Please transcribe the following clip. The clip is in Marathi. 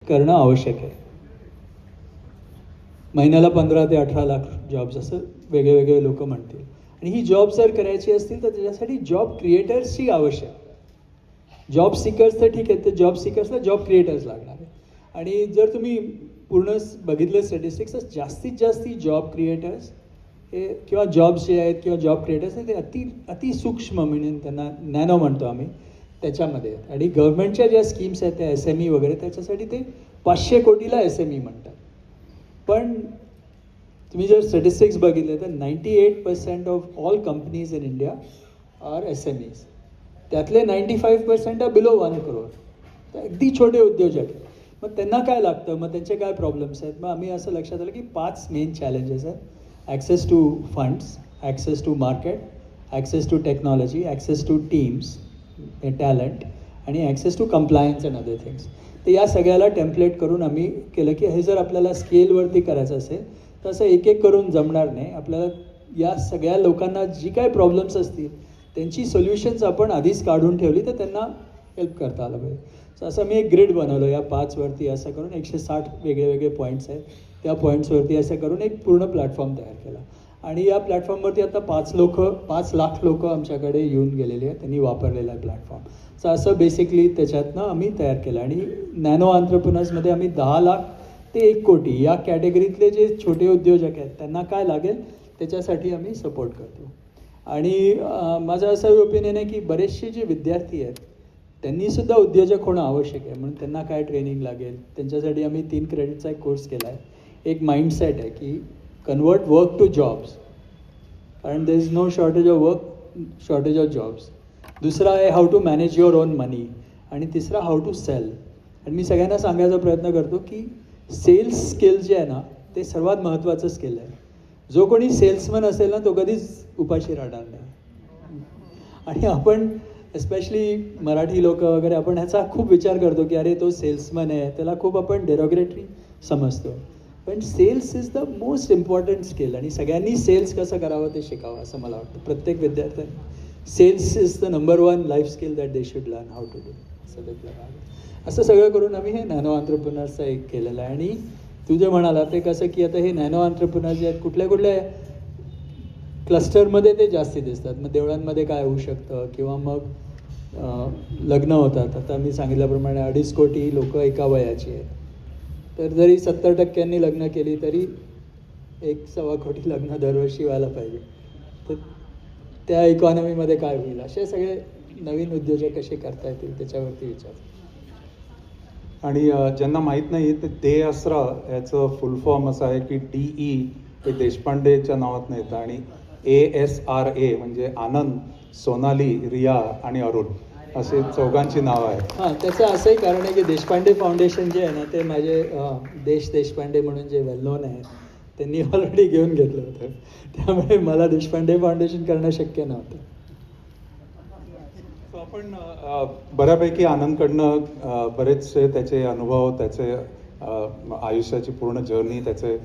करणं आवश्यक आहे. महिन्याला 15 ते 18 लाख जॉब्स असं वेगळे वेगळे लोक म्हणतील. आणि ही जॉब जर करायची असतील तर त्याच्यासाठी जॉब क्रिएटर्सची आवश्यक. जॉब सिकर्स तर ठीक आहे, तर जॉब सिकर्सला जॉब क्रिएटर्स लागणार आहे. आणि जर तुम्ही पूर्ण बघितलं स्टॅटिस्टिक्स तर जास्तीत जास्त जॉब क्रिएटर्स हे किंवा जॉब्स जे आहेत किंवा जॉब क्रिएटर्स आहेत ते अतिसूक्ष्म म्हणजे त्यांना नॅनो म्हणतो आम्ही त्याच्यामध्ये आहेत. आणि गव्हर्नमेंटच्या ज्या स्कीम्स आहेत त्या SME वगैरे त्याच्यासाठी ते 500 कोटीला SME म्हणतात. पण तुम्ही जर स्टॅटिस्टिक्स बघितले तर 98% of all companies in India are SMEs. त्यातले 95% आहे बिलो 1 करोड. तर अगदी छोटे उद्योजक आहेत. मग त्यांना काय लागतं, मग त्यांचे काय प्रॉब्लेम्स आहेत. मग आम्ही असं लक्षात आलं की 5 मेन चॅलेंजेस आहेत. Access to funds, access to market, access to technology, access to teams, talent आणि access to compliance and other things. तर या सगळ्याला टेम्पलेट करून आम्ही केलं की हे जर आपल्याला स्केलवरती करायचं असेल तर असं एक एक करून जमणार नाही. आपल्याला या सगळ्या लोकांना जी काय प्रॉब्लेम्स असतील त्यांची सोल्युशन्स आपण आधीच काढून ठेवली तर त्यांना हेल्प करता आलं पाहिजे. सो असं मी एक ग्रिड बनवलं या 5वरती असं करून 160 वेगळे वेगळे पॉईंट्स आहेत. त्या पॉईंट्सवरती असं करून एक पूर्ण प्लॅटफॉर्म तयार केला. आणि या प्लॅटफॉर्मवरती आता 5 लाख लोक आमच्याकडे येऊन गेलेले आहेत. त्यांनी वापरलेला आहे प्लॅटफॉर्म. सो असं बेसिकली त्याच्यातनं आम्ही तयार केलं. आणि नॅनो एंटरप्रेन्योर्समध्ये आम्ही 10 लाख ते 1 कोटी या कॅटेगरीतले जे छोटे उद्योजक आहेत त्यांना काय लागेल त्याच्यासाठी आम्ही सपोर्ट करतो. आणि माझं असं ओपिनियन आहे की बरेचसे जे विद्यार्थी आहेत त्यांनीसुद्धा उद्योजक होणं आवश्यक आहे. म्हणून त्यांना काय ट्रेनिंग लागेल त्यांच्यासाठी आम्ही 3 क्रेडिटचा एक कोर्स केला आहे. एक माइंडसेट आहे की कन्वर्ट वर्क टू जॉब्स, कारण there is no shortage of work, shortage of jobs. दुसरा आहे how to manage your own money. आणि तिसरा हाऊ टू सेल. आणि मी सगळ्यांना सांगायचा प्रयत्न करतो की सेल्स स्किल जे आहे ना ते सर्वात महत्त्वाचं स्किल आहे. जो कोणी सेल्समन असेल ना तो कधीच उपाशी राहणार नाही. आणि आपण एस्पेशली मराठी लोक वगैरे आपण ह्याचा खूप विचार करतो की अरे तो सेल्समन आहे, त्याला खूप आपण डेरोग्रेटरी समजतो. पण sales is the most important skill. आणि सगळ्यांनी सेल्स कसं करावं ते शिकावं असं मला वाटतं. प्रत्येक विद्यार्थ्यांनी sales is the number 1 life skill that they should learn how to do. असं सगळं करून आम्ही हे नॅनो एंटरप्रेन्योर्सचं एक केलेलं आहे. आणि तू जे म्हणाला ते कसं की आता हे नॅनो एंटरप्रेन्योर्स जे आहेत कुठल्या कुठल्या क्लस्टरमध्ये ते जास्ती दिसतात. मग देवळांमध्ये काय होऊ शकतं किंवा मग लग्न होतात. आता मी सांगितल्याप्रमाणे 2.5 कोटी लोक एका वयाची आहेत. तर जरी 70% लग्न केली तरी 1.25 कोटी लग्न दरवर्षी व्हायला पाहिजे. तर त्या इकॉनॉमीमध्ये काय होईल असे सगळे नवीन उद्योजक कसे करता येतील त्याच्यावरती विचार. आणि ज्यांना माहीत नाही ते देअस्रा याचं फुल फॉर्म असं आहे की DE हे देशपांडेच्या नावातनं येतं आणि ASRA म्हणजे आनंद, सोनाली, रिया आणि अरुण असे 4घांची नावं आहेत. हां, त्याचं असंही कारण आहे की देशपांडे फाउंडेशन जे आहे ना ते माझे देशपांडे म्हणून जे वेल नोन आहेत त्यांनी ऑलरेडी घेऊन घेतलं होतं. त्यामुळे मला देशपांडे फाउंडेशन करणं शक्य नव्हतं. आपण बऱ्यापैकी आनंदकडनं बरेचसे त्याचे अनुभव, त्याचे आयुष्याची पूर्ण जर्नी, त्याचे